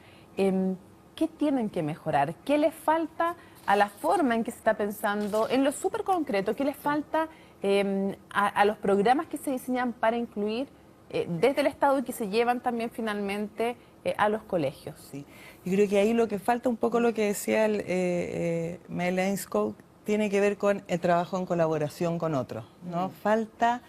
¿Qué tienen que mejorar? ¿Qué les falta a la forma en que se está pensando, en lo súper concreto? ¿Qué les falta a los programas que se diseñan para incluir desde el Estado y que se llevan también finalmente a los colegios? Sí. Yo creo que ahí lo que falta, un poco lo que decía Mel Ainscough, tiene que ver con el trabajo en colaboración con otros, ¿no? Falta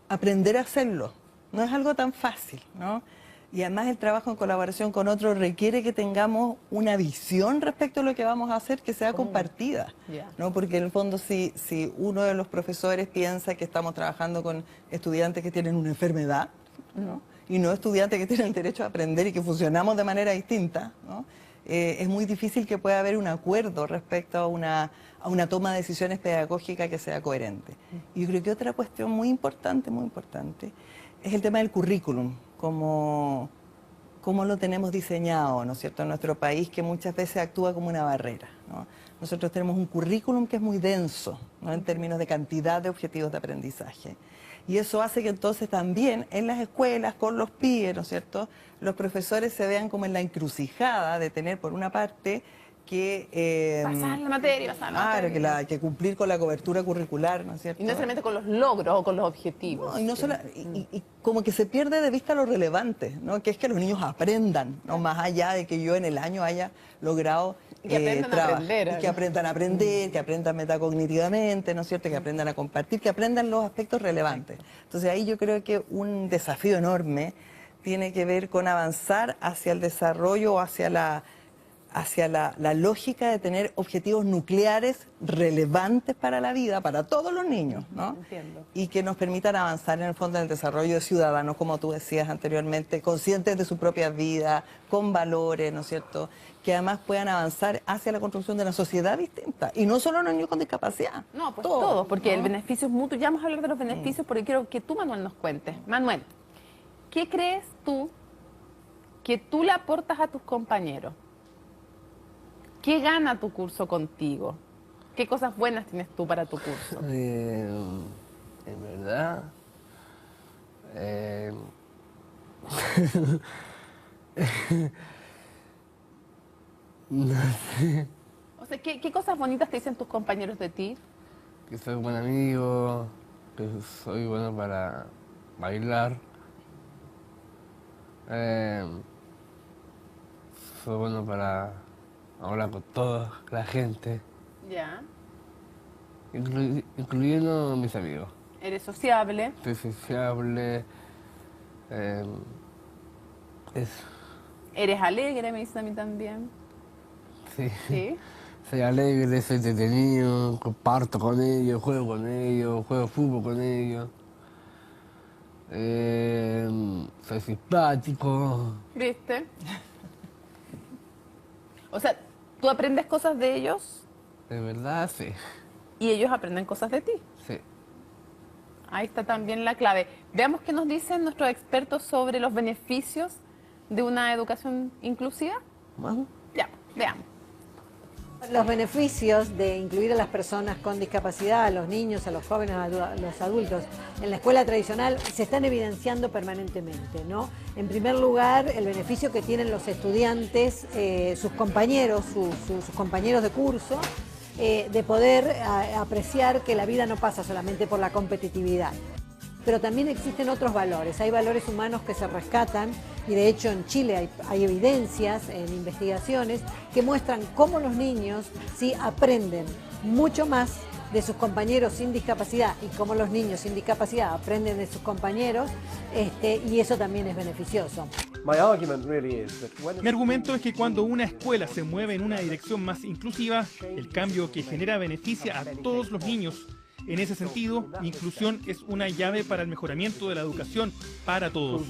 aprender a hacerlo. No es algo tan fácil, ¿no? Y además el trabajo en colaboración con otros requiere que tengamos una visión respecto a lo que vamos a hacer que sea compartida, ¿no? Porque en el fondo si uno de los profesores piensa que estamos trabajando con estudiantes que tienen una enfermedad, ¿no? Y no estudiantes que tienen el derecho a aprender y que funcionamos de manera distinta, ¿no? Es muy difícil que pueda haber un acuerdo respecto a una toma de decisiones pedagógicas que sea coherente. Y yo creo que otra cuestión muy importante, es el tema del currículum, cómo lo tenemos diseñado, ¿no es cierto?, en nuestro país, que muchas veces actúa como una barrera, ¿no? Nosotros tenemos un currículum que es muy denso, ¿no?, en términos de cantidad de objetivos de aprendizaje. Y eso hace que entonces también en las escuelas, con los PIE, ¿no es cierto?, los profesores se vean como en la encrucijada de tener, por una parte, que pasar la materia, que cumplir con la cobertura curricular, ¿no es cierto? Y no solamente con los logros o con los objetivos. No, y, no solo, y como que se pierde de vista lo relevante, ¿no? Que es que los niños aprendan, ¿no? Más allá de que yo en el año haya logrado que aprendan a aprender, que aprendan a aprender, que aprendan metacognitivamente, ¿no es cierto? Que aprendan a compartir, que aprendan los aspectos relevantes. Entonces ahí yo creo que un desafío enorme tiene que ver con avanzar hacia el desarrollo o hacia la lógica de tener objetivos nucleares relevantes para la vida, para todos los niños, ¿no? Entiendo. Y que nos permitan avanzar en el fondo en el desarrollo de ciudadanos, como tú decías anteriormente, conscientes de su propia vida, con valores, ¿no es cierto?, que además puedan avanzar hacia la construcción de una sociedad distinta, y no solo los niños con discapacidad. No, pues todos, porque ¿no? El beneficio es mutuo. Ya vamos a hablar de los beneficios, porque quiero que tú, Manuel, nos cuentes. Manuel, ¿qué crees tú que tú le aportas a tus compañeros? ¿Qué gana tu curso contigo? ¿Qué cosas buenas tienes tú para tu curso? En verdad, no sé, O sea, ¿qué cosas bonitas te dicen tus compañeros de ti? que soy buen amigo, que soy bueno para bailar, soy bueno para hablar con toda la gente, Ya. incluyendo a mis amigos. Eres sociable. Soy sociable, eso. Eres alegre, me dicen a mí también. Sí. Sí. Soy alegre, soy entretenido, comparto con ellos, juego fútbol con ellos. Soy simpático. ¿Viste? O sea, ¿tú aprendes cosas de ellos? De verdad, sí. ¿Y ellos aprenden cosas de ti? Sí. Ahí está también la clave. Veamos qué nos dicen nuestros expertos sobre los beneficios de una educación inclusiva. Vamos. Ya, veamos. Los beneficios de incluir a las personas con discapacidad, a los niños, a los jóvenes, a los adultos en la escuela tradicional se están evidenciando permanentemente, ¿no? En primer lugar, el beneficio que tienen los estudiantes, sus compañeros, sus compañeros de curso, de poder apreciar que la vida no pasa solamente por la competitividad. Pero también existen otros valores, hay valores humanos que se rescatan y de hecho en Chile hay evidencias en investigaciones que muestran cómo los niños sí aprenden mucho más de sus compañeros sin discapacidad y cómo los niños sin discapacidad aprenden de sus compañeros, y eso también es beneficioso. Mi argumento es que cuando una escuela se mueve en una dirección más inclusiva, el cambio que genera beneficia a todos los niños. En ese sentido, inclusión es una llave para el mejoramiento de la educación para todos.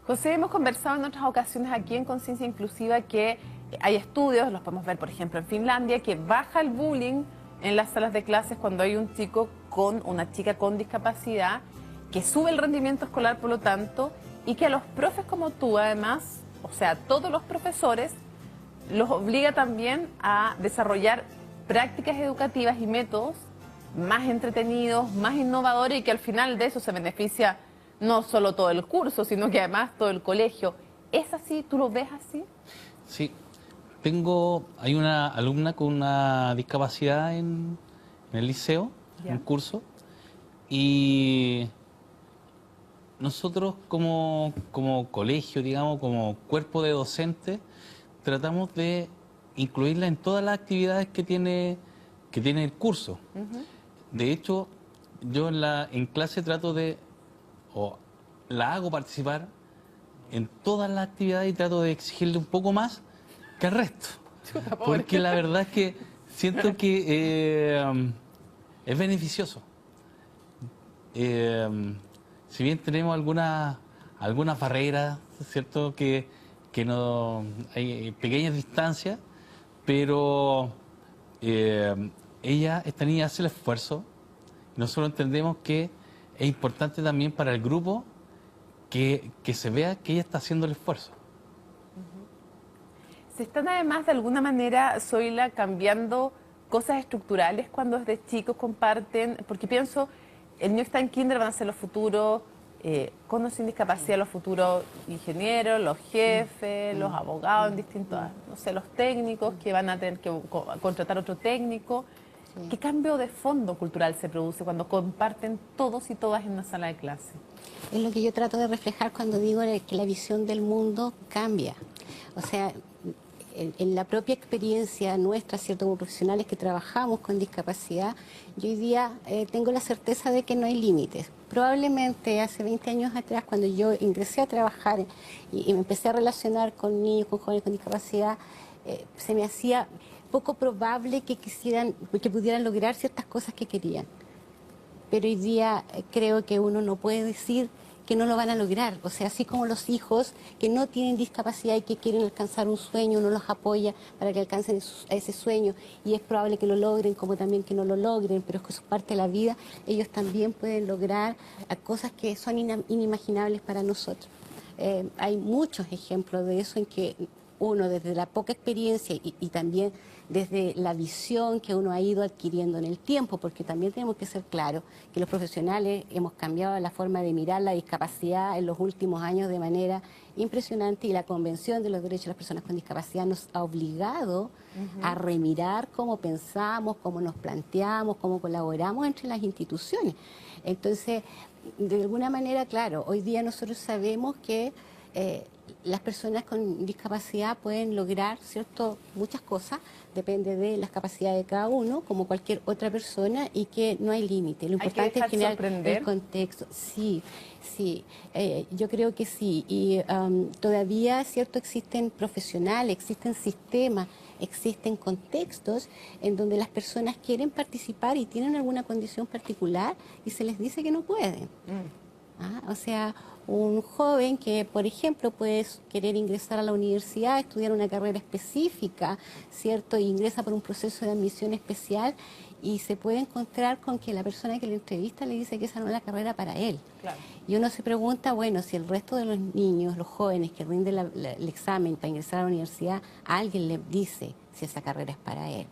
José, hemos conversado en otras ocasiones aquí en Conciencia Inclusiva que hay estudios, los podemos ver por ejemplo en Finlandia, que baja el bullying en las salas de clases cuando hay un chico con una chica con discapacidad, que sube el rendimiento escolar por lo tanto, y que a los profes como tú además, o sea, todos los profesores, los obliga también a desarrollar prácticas educativas y métodos más entretenidos, más innovadores, y que al final de eso se beneficia no solo todo el curso, sino que además todo el colegio. ¿Es así? ¿Tú lo ves así? Sí. Hay una alumna con una discapacidad en el liceo, en un curso, y nosotros como colegio, digamos, como cuerpo de docentes, tratamos de incluirla en todas las actividades que tiene el curso. De hecho, yo en clase trato la hago participar en todas las actividades y trato de exigirle un poco más que al resto. Porque la verdad es que siento que es beneficioso. Si bien tenemos algunas barreras, ¿cierto? Que no hay pequeñas distancias, pero esta niña hace el esfuerzo. Nosotros entendemos que es importante también para el grupo que se vea que ella está haciendo el esfuerzo. ¿Se están además de alguna manera, Zoila, cambiando cosas estructurales cuando desde chicos comparten? Porque pienso, el niño está en kinder, van a ser los futuros, con o sin discapacidad, los futuros ingenieros, los jefes, los abogados en distintos, no sé, los técnicos que van a tener que contratar otro técnico. ¿Qué cambio de fondo cultural se produce cuando comparten todos y todas en una sala de clase? Es lo que yo trato de reflejar cuando digo que la visión del mundo cambia. O sea, en la propia experiencia nuestra, ¿cierto? Como profesionales que trabajamos con discapacidad, yo hoy día tengo la certeza de que no hay límites. Probablemente hace 20 años atrás, cuando yo ingresé a trabajar y me empecé a relacionar con niños, con jóvenes con discapacidad, se me hacía poco probable que pudieran lograr ciertas cosas que querían. Pero hoy día creo que uno no puede decir que no lo van a lograr. O sea, así como los hijos que no tienen discapacidad y que quieren alcanzar un sueño, uno los apoya para que alcancen ese sueño, y es probable que lo logren, como también que no lo logren, pero es que eso es parte de la vida. Ellos también pueden lograr cosas que son inimaginables para nosotros. Hay muchos ejemplos de eso en que uno, desde la poca experiencia y también desde la visión que uno ha ido adquiriendo en el tiempo, porque también tenemos que ser claros que los profesionales hemos cambiado la forma de mirar la discapacidad en los últimos años de manera impresionante, y la Convención de los Derechos de las Personas con Discapacidad nos ha obligado a remirar cómo pensamos, cómo nos planteamos, cómo colaboramos entre las instituciones. Entonces, de alguna manera, claro, hoy día nosotros sabemos que las personas con discapacidad pueden lograr, ¿cierto?, muchas cosas, depende de las capacidades de cada uno, como cualquier otra persona, y que no hay límite. Lo importante es generar el contexto. Sí, yo creo que sí. Y todavía, ¿cierto?, existen profesionales, existen sistemas, existen contextos en donde las personas quieren participar y tienen alguna condición particular y se les dice que no pueden. O sea, un joven que, por ejemplo, puede querer ingresar a la universidad, estudiar una carrera específica, ¿cierto? Y ingresa por un proceso de admisión especial y se puede encontrar con que la persona que le entrevista le dice que esa no es la carrera para él. Claro. Y uno se pregunta, bueno, si el resto de los niños, los jóvenes que rinden el examen para ingresar a la universidad, alguien le dice si esa carrera es para él,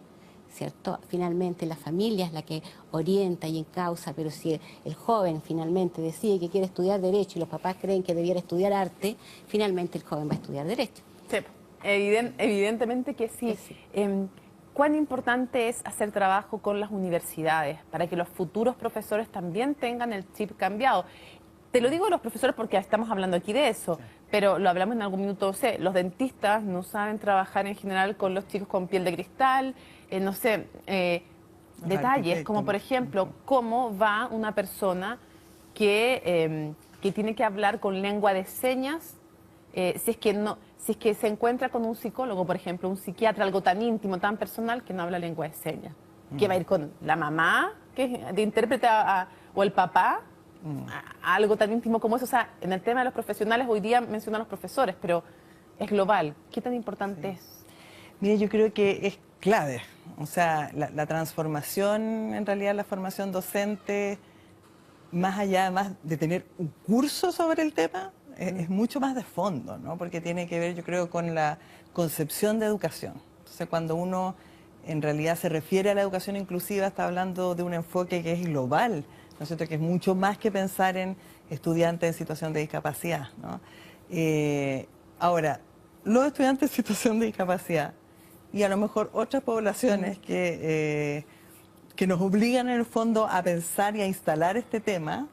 ¿cierto? Finalmente la familia es la que orienta y encausa, pero si el joven finalmente decide que quiere estudiar Derecho y los papás creen que debiera estudiar Arte, finalmente el joven va a estudiar Derecho. Sí, evidentemente que sí. ¿Cuán importante es hacer trabajo con las universidades para que los futuros profesores también tengan el chip cambiado? Te lo digo a los profesores porque estamos hablando aquí de eso, pero lo hablamos en algún minuto, no sé, los dentistas no saben trabajar en general con los chicos con piel de cristal, no sé, detalles, como por ejemplo, cómo va una persona que tiene que hablar con lengua de señas, si es que se encuentra con un psicólogo, por ejemplo, un psiquiatra, algo tan íntimo, tan personal, que no habla lengua de señas. Que va a ir con la mamá, que es de intérprete, o el papá, a algo tan íntimo como eso. O sea, en el tema de los profesionales, hoy día mencionan a los profesores, pero es global. ¿Qué tan importante es? Mire, yo creo que es clave. O sea, la transformación, en realidad, la formación docente, más allá de tener un curso sobre el tema, es mucho más de fondo, ¿no? Porque tiene que ver, yo creo, con la concepción de educación. Entonces, cuando uno en realidad se refiere a la educación inclusiva, está hablando de un enfoque que es global, ¿no es cierto?, que es mucho más que pensar en estudiantes en situación de discapacidad, ¿no? Ahora, los estudiantes en situación de discapacidad y a lo mejor otras poblaciones que nos obligan en el fondo a pensar y a instalar este tema,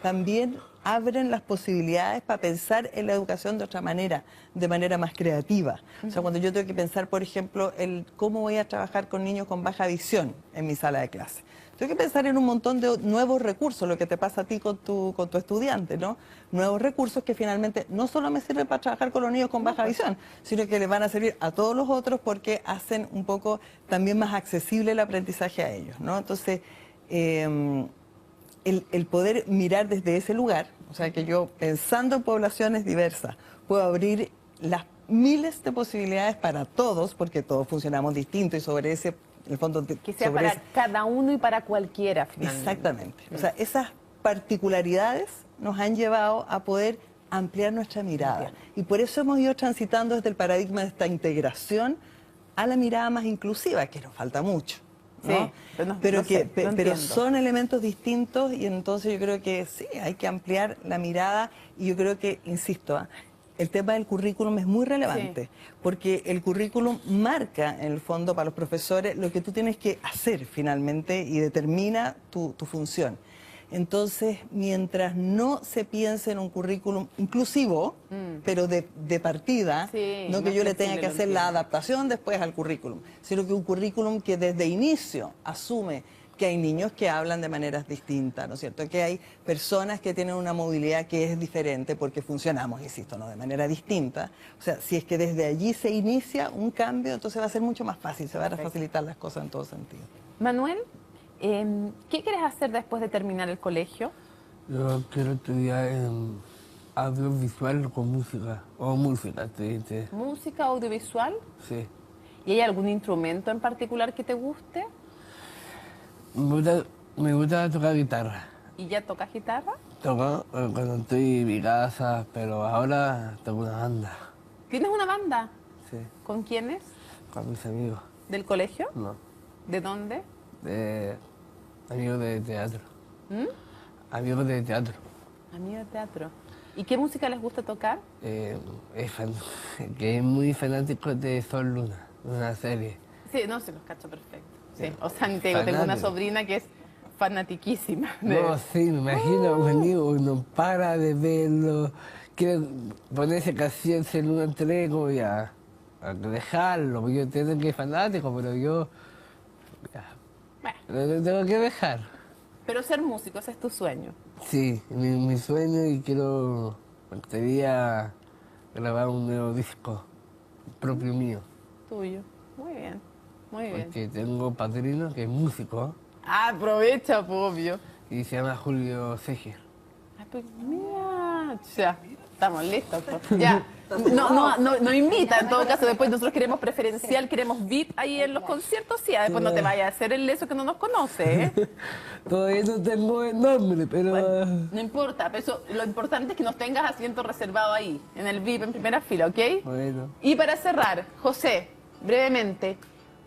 también abren las posibilidades para pensar en la educación de otra manera, de manera más creativa. O sea, cuando yo tengo que pensar, por ejemplo, cómo voy a trabajar con niños con baja visión en mi sala de clase. Tengo que pensar en un montón de nuevos recursos, lo que te pasa a ti con tu estudiante, ¿no? Nuevos recursos que finalmente no solo me sirven para trabajar con los niños con baja visión, sino que les van a servir a todos los otros porque hacen un poco también más accesible el aprendizaje a ellos, ¿no? Entonces, el poder mirar desde ese lugar, o sea, que yo pensando en poblaciones diversas, puedo abrir las miles de posibilidades para todos, porque todos funcionamos distinto y sobre ese, en el fondo... Que sea para cada uno y para cualquiera, finalmente. Exactamente. O sea, esas particularidades nos han llevado a poder ampliar nuestra mirada. Y por eso hemos ido transitando desde el paradigma de esta integración a la mirada más inclusiva, que nos falta mucho, ¿no? Sí, pero son elementos distintos y entonces yo creo que sí, hay que ampliar la mirada y yo creo que, insisto, el tema del currículum es muy relevante, porque el currículum marca, en el fondo, para los profesores, lo que tú tienes que hacer finalmente y determina tu función. Entonces, mientras no se piense en un currículum inclusivo, pero de partida, no que yo le tenga que hacer la adaptación después al currículum, sino que un currículum que desde inicio asume que hay niños que hablan de maneras distintas, ¿no es cierto? Que hay personas que tienen una movilidad que es diferente porque funcionamos, insisto, ¿no?, de manera distinta. O sea, si es que desde allí se inicia un cambio, entonces va a ser mucho más fácil, se van a facilitar las cosas en todo sentido. Manuel, ¿qué quieres hacer después de terminar el colegio? Yo quiero estudiar audiovisual con música, o música, te. ¿Música audiovisual? Sí. ¿Y hay algún instrumento en particular que te guste? Me gusta tocar guitarra. ¿Y ya tocas guitarra? Toco cuando estoy en mi casa, pero ahora tengo una banda. ¿Tienes una banda? Sí. ¿Con quiénes? Con mis amigos. ¿Del colegio? No. ¿De dónde? De amigos de teatro. Amigos de teatro. ¿Y qué música les gusta tocar? Que es muy fanático de Sol Luna, una serie. Sí, no, se los cacho perfecto. Sí. O sea, ni te digo, tengo una sobrina que es fanatiquísima. No, sí, me imagino, conmigo, no para de verlo, quiere ponerse casi el celular 3, como ya, a dejarlo, porque yo tengo que ser fanático, pero yo lo tengo que dejar. Pero ser músico, ese es tu sueño. Sí, mi sueño, y me gustaría grabar un nuevo disco propio mío. Tuyo, muy bien, muy bien. Porque tengo padrino que es músico. Aprovecha, obvio. Y se llama Julio Seger. Pues mira, ya, estamos listos. Pues. Ya, no invita en todo caso, después nosotros queremos preferencial, queremos VIP ahí en los conciertos, sí, después no te vayas a hacer el leso que no nos conoce, ¿eh? Todavía no tengo el nombre, pero... Bueno, no importa, pero eso, lo importante es que nos tengas asiento reservado ahí, en el VIP, en primera fila, ¿ok? Bueno. Y para cerrar, José, brevemente,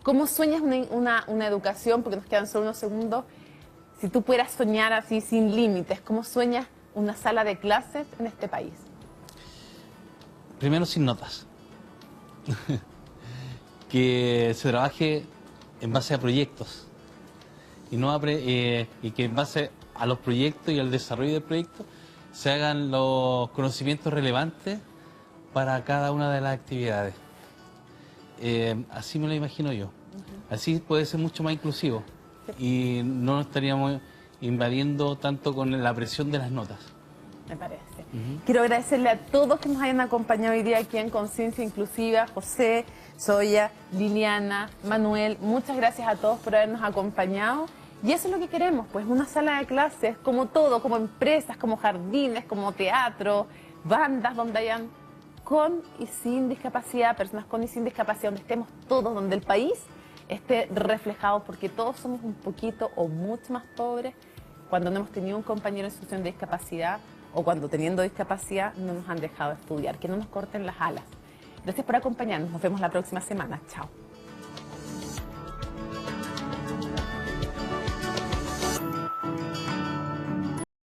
¿cómo sueñas una educación? Porque nos quedan solo unos segundos. Si tú pudieras soñar así sin límites, ¿cómo sueñas una sala de clases en este país? Primero, sin notas. Que se trabaje en base a proyectos. Y que en base a los proyectos y al desarrollo del proyecto se hagan los conocimientos relevantes para cada una de las actividades. Así me lo imagino yo. Así puede ser mucho más inclusivo y no nos estaríamos invadiendo tanto con la presión de las notas. Me parece. Quiero agradecerle a todos que nos hayan acompañado hoy día aquí en Conciencia Inclusiva. José, Zoya, Liliana, Manuel, muchas gracias a todos por habernos acompañado. Y eso es lo que queremos, pues una sala de clases, como todo, como empresas, como jardines, como teatro, bandas donde hayan con y sin discapacidad, personas con y sin discapacidad, donde estemos todos, donde el país esté reflejado, porque todos somos un poquito o mucho más pobres cuando no hemos tenido un compañero en situación de discapacidad o cuando teniendo discapacidad no nos han dejado estudiar, que no nos corten las alas. Gracias por acompañarnos, nos vemos la próxima semana, chao.